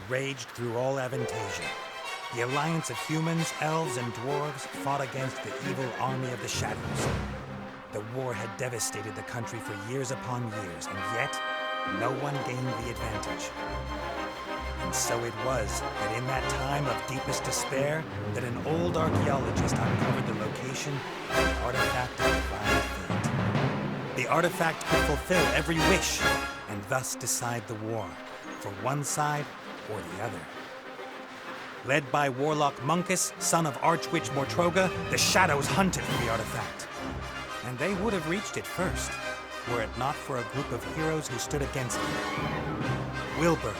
raged through all Avantasia. The alliance of humans, elves, and dwarves fought against the evil army of the Shadows. The war had devastated the country for years upon years, and yet, no one gained the advantage. And so it was that in that time of deepest despair, that an old archaeologist uncovered the location of the artifact of divine fate. The artifact could fulfill every wish, and thus decide the war, for one side or the other. Led by Warlock Munkus, son of Archwitch Mortroga, the Shadows hunted for the artifact. And they would have reached it first, were it not for a group of heroes who stood against them. Wilbur,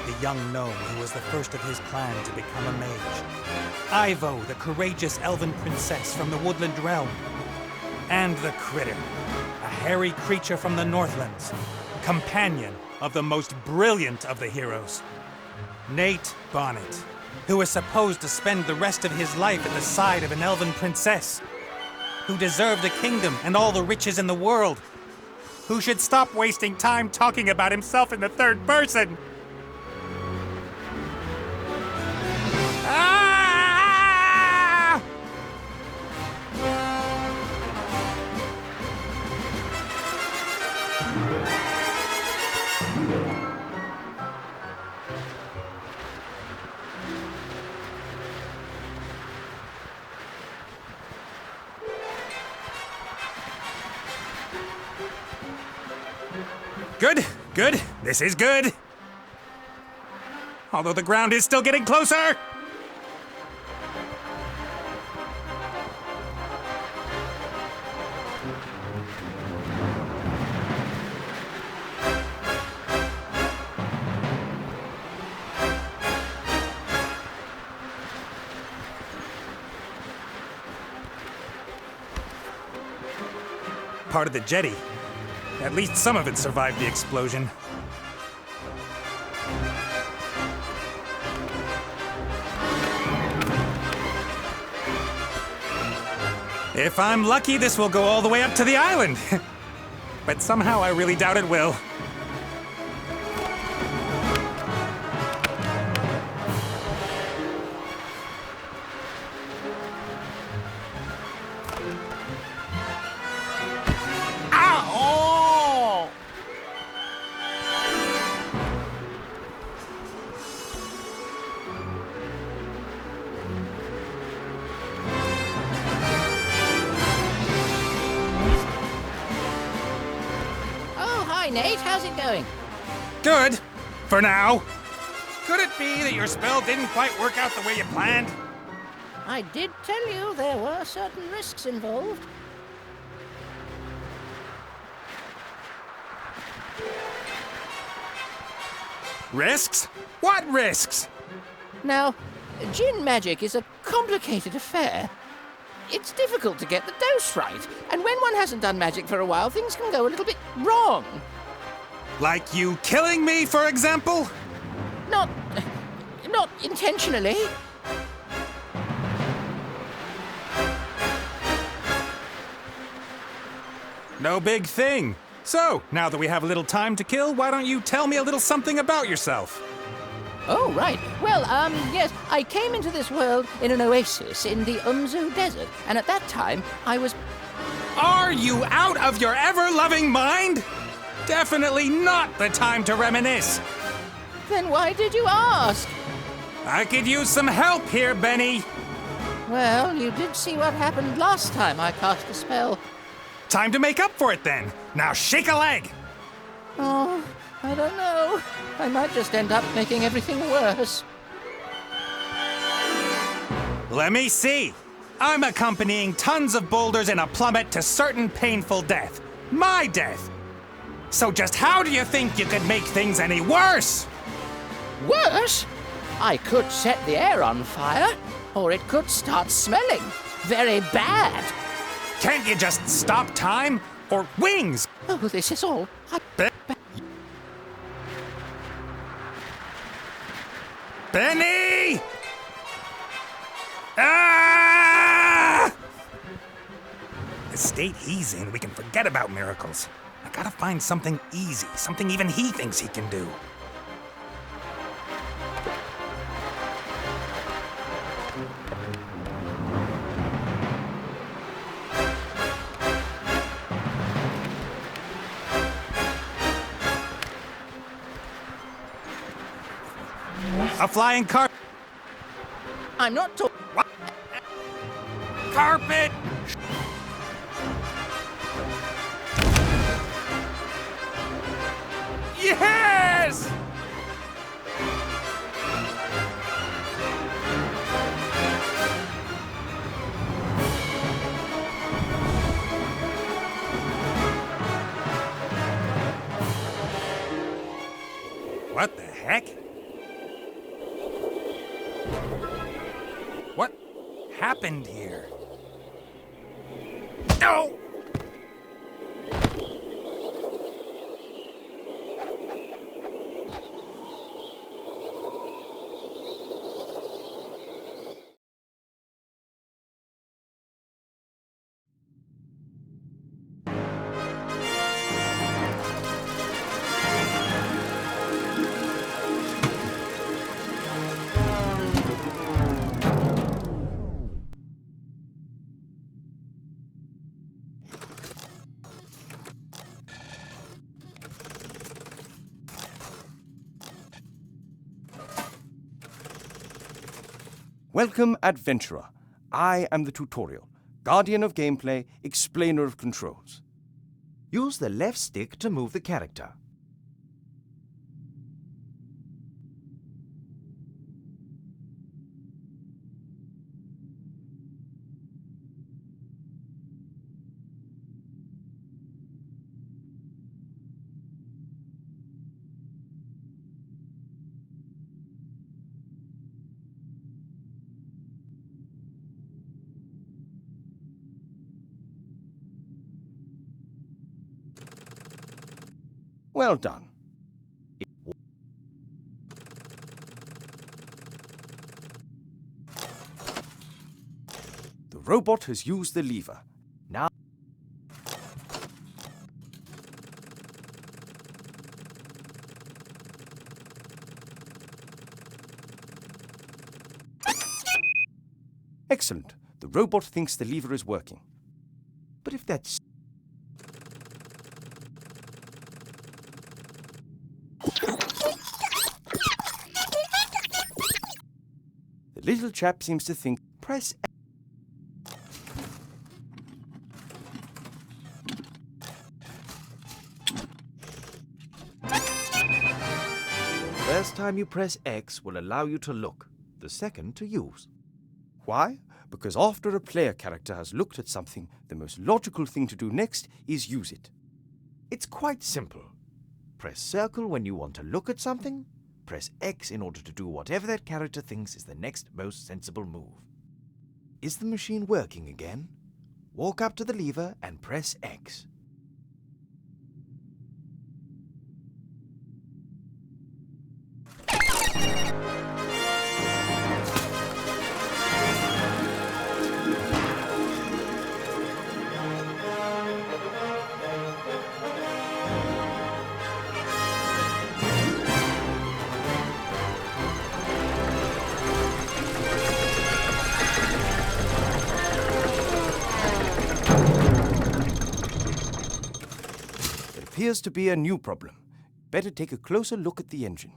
the young gnome who was the first of his clan to become a mage. Ivo, the courageous elven princess from the Woodland Realm. And the Critter, a hairy creature from the Northlands, companion of the most brilliant of the heroes, Nate Bonnet, who was supposed to spend the rest of his life at the side of an elven princess, who deserved a kingdom and all the riches in the world, who should stop wasting time talking about himself in the third person. Ah! Good, good. This is good. Although the ground is still getting closer. Part of the jetty. At least some of it survived the explosion. If I'm lucky, this will go all the way up to the island. But somehow I really doubt it will. Nate, how's it going? Good. For now. Could it be that your spell didn't quite work out the way you planned? I did tell you there were certain risks involved. Risks? What risks? Now, Djinn magic is a complicated affair. It's difficult to get the dose right, and when one hasn't done magic for a while, things can go a little bit wrong. Like you killing me, for example? Not intentionally. No big thing. So, now that we have a little time to kill, why don't you tell me a little something about yourself? Oh, right. Well, yes, I came into this world in an oasis in the Umzu Desert, and at that time, I was... Are you out of your ever-loving mind? Definitely not the time to reminisce. Then why did you ask? I could use some help here, Benny. Well, you did see what happened last time I cast a spell. Time to make up for it, then. Now shake a leg. Oh, I don't know. I might just end up making everything worse. Let me see. I'm accompanying tons of boulders in a plummet to certain painful death. My death. So just how do you think you could make things any worse? Worse? I could set the air on fire, or it could start smelling very bad. Can't you just stop time? Or wings? Oh, this is all... Benny! Ah! The state he's in, we can forget about miracles. I gotta find something easy, something even he thinks he can do. A flying carpet! I'm not talking. Carpet! Yes! What the heck? What happened here? No! Welcome, Adventurer. I am the tutorial, guardian of gameplay, explainer of controls. Use the left stick to move the character. Well done. The robot has used the lever. Now, Excellent. The robot thinks the lever is working. but if that's... The little chap seems to think, Press First time you press X will allow you to look, the second to use. why? Because after a player character has looked at something, the most logical thing to do next is use it. It's quite simple. Press circle when you want to look at something, press X in order to do whatever that character thinks is the next most sensible move. Is the machine working again? Walk up to the lever and press X. Appears to be a new problem. Better take a closer look at the engine.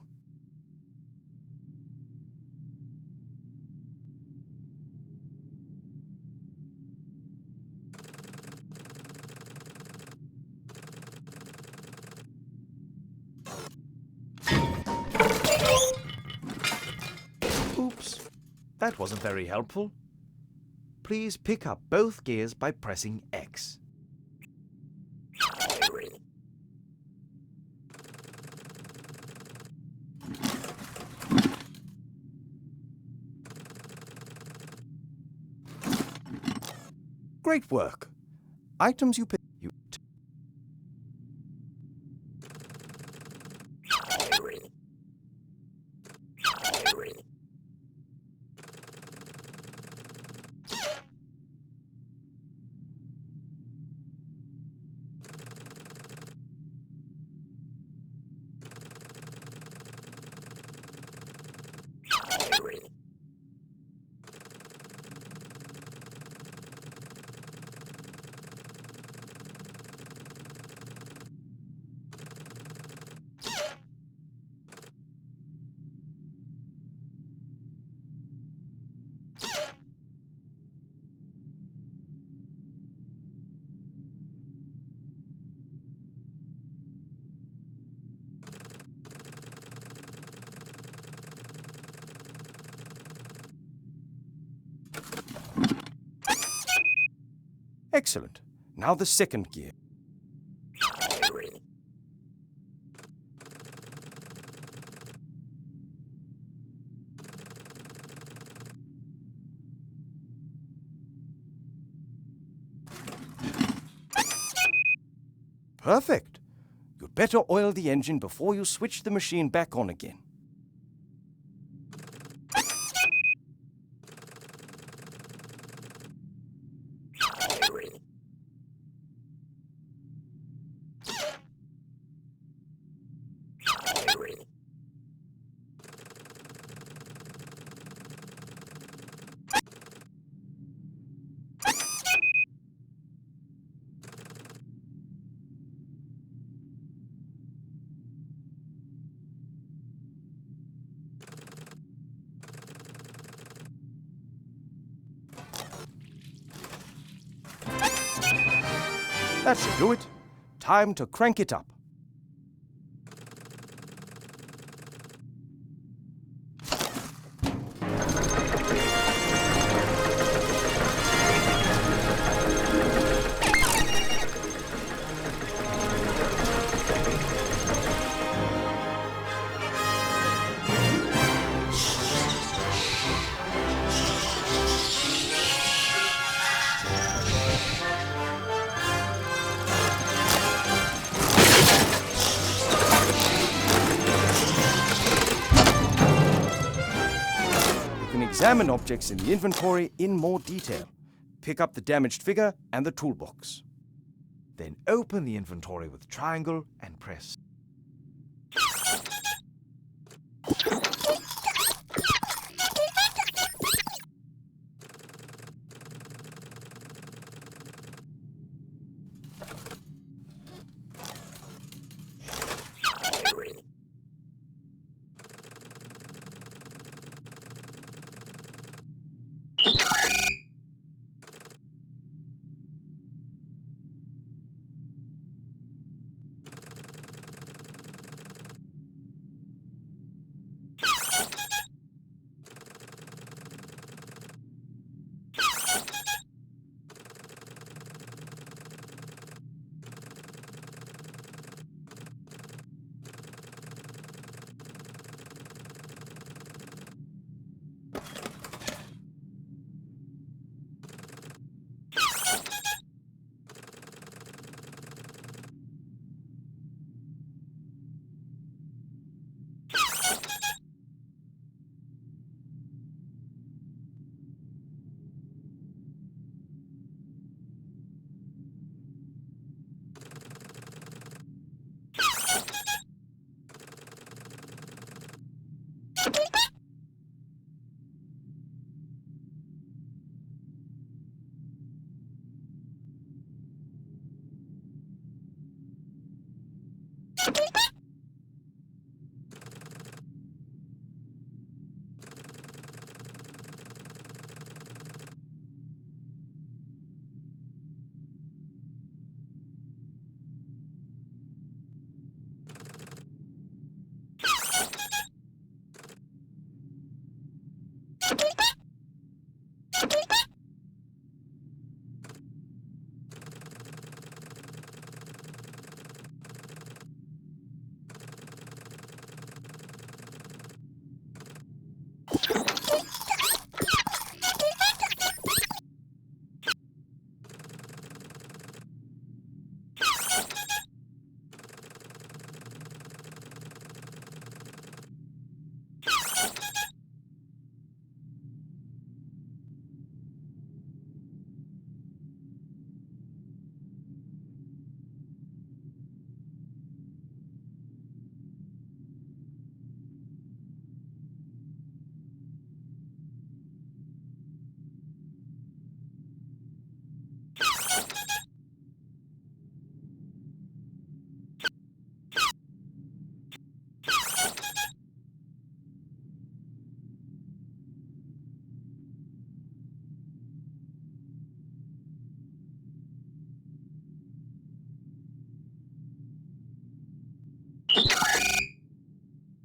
Oops, that wasn't very helpful. Please pick up both gears by pressing X. Great work. Items you pick. Excellent. Now the second gear. Perfect. You'd better oil the engine before you switch the machine back on again. That should do it. Time to crank it up. Examine objects in the inventory in more detail. Pick up the damaged figure and the toolbox. Then open the inventory with triangle and press.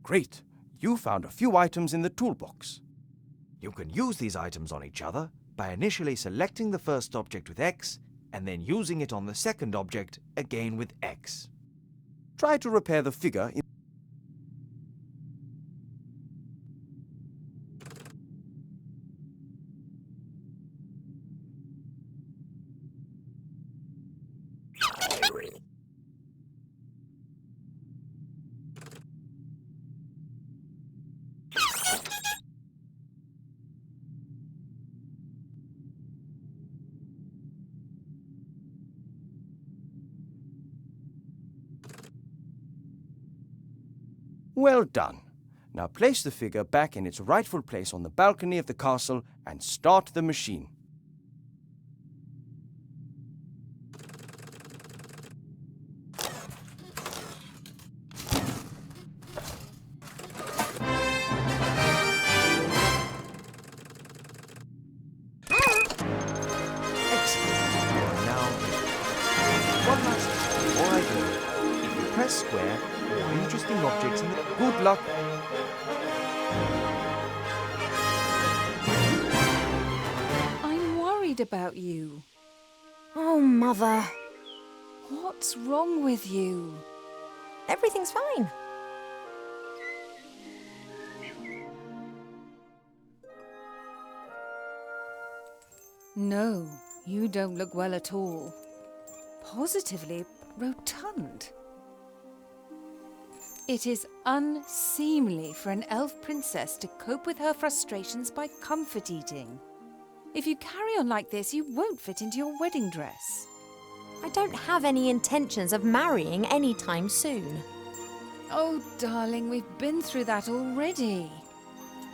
Great. You found a few items in the toolbox. You can use these items on each other by initially selecting the first object with X and then using it on the second object again with X. Try to repair the figure in Well done. Now place the figure back in its rightful place on the balcony of the castle and start the machine. Excellent. Now, one last time before I go. If you press square or interesting objects in the... Good luck. I'm worried about you. Oh, Mother. What's wrong with you? Everything's fine. No, you don't look well at all. Positively rotund. It is unseemly for an elf princess to cope with her frustrations by comfort eating. If you carry on like this, you won't fit into your wedding dress. I don't have any intentions of marrying anytime soon. Oh, darling, we've been through that already.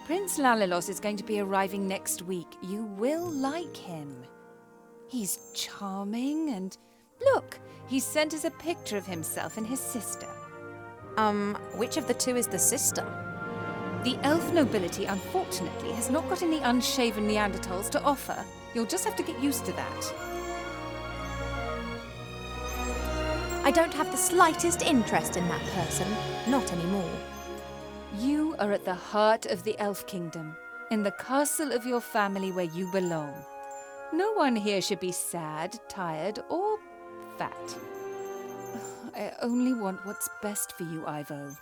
Prince Lalilos is going to be arriving next week. You will like him. He's charming and... Look, he sent us a picture of himself and his sister. Which of the two is the sister? The elf nobility, unfortunately, has not got any unshaven Neanderthals to offer. You'll just have to get used to that. I don't have the slightest interest in that person. Not anymore. You are at the heart of the elf kingdom, in the castle of your family where you belong. No one here should be sad, tired, or fat. I only want what's best for you, Ivo.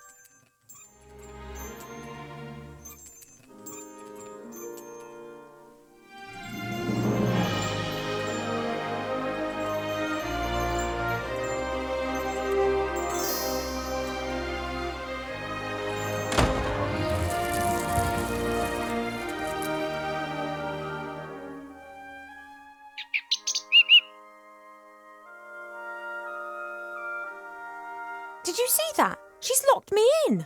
Did you see that? She's locked me in.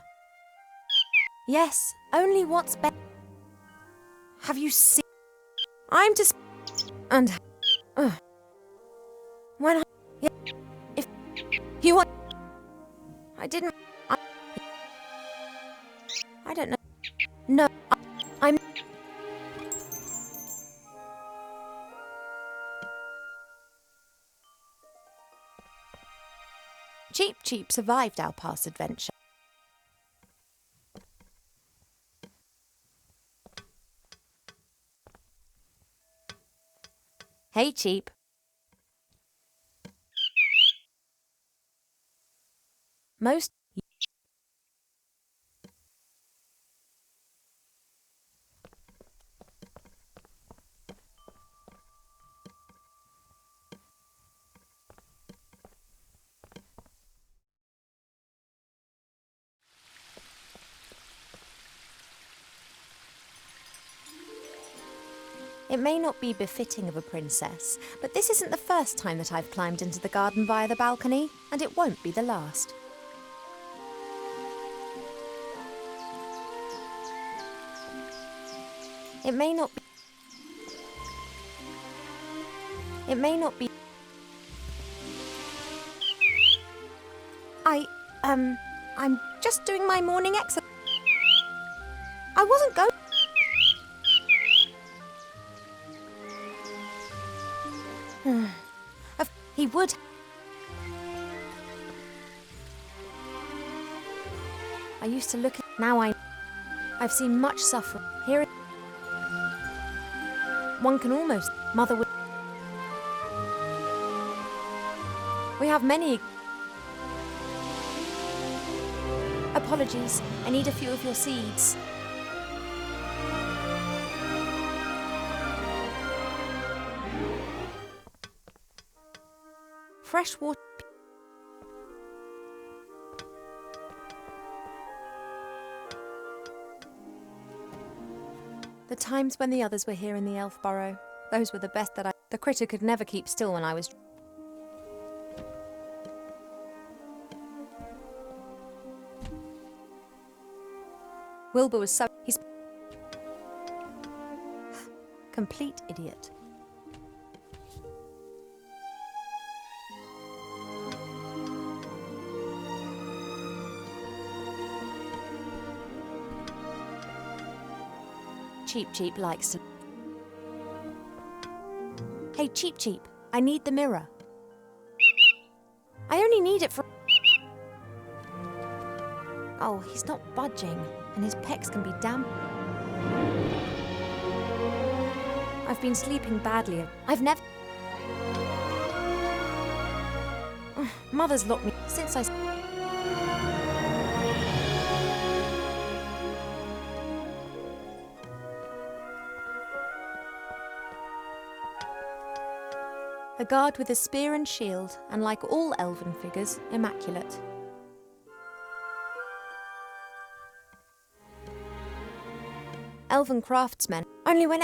Yes, only what's best. Have you seen? I'm just... And... When I... Yeah, if you want... I didn't... I don't know. No, I'm... Cheep Cheep survived our past adventure. Hey, Cheep. Most... It may not be befitting of a princess, but this isn't the first time that I've climbed into the garden via the balcony, and it won't be the last. It may not be... It may not be... I'm just doing my morning exercise. I wasn't going... He would. I used to look at... Now I've seen much suffering. Here it... One can almost... Mother would... We have many. Apologies, I need a few of your seeds. Fresh water. The times when the others were here in the elf burrow, those were the best that The critter could never keep still when I was. Wilbur was so. He's. Complete idiot. Cheep Cheep likes to. Hey, Cheep Cheep, I need the mirror. I only need it for. Oh, he's not budging, and his pecs can be damp. I've been sleeping badly. I've never. Mother's locked me since I. A guard with a spear and shield, and like all elven figures, immaculate. Elven craftsmen, only when.